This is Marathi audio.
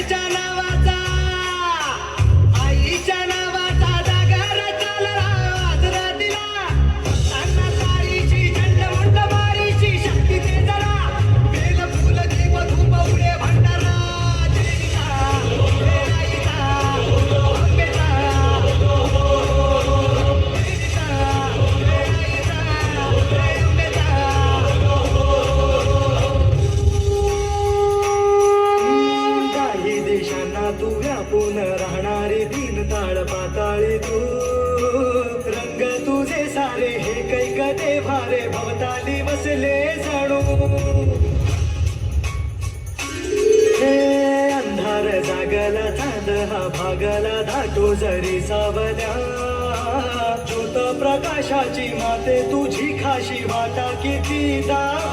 घरच्या नावाचा आईच्या नावाचा जागर चालला आजरा दिला अन्ना सारीची झंड मारीची शक्ती ते जरा बेल फुल दीप धूप उडे भंडारा देवीचा आईचा अंबेचा देवीचा आईचा अंबेचा काही देशांना तू व्यापून राहणारी दीन ताळ पाताळी तू रंग तुझे सारे हे कैकते भारे भवताली बसले जाणू हे अंधार जागला चांद हा भागला धाटो जरी सावल्या ज्योत प्रकाशाची माते तुझी खाशी वाटा किती दाव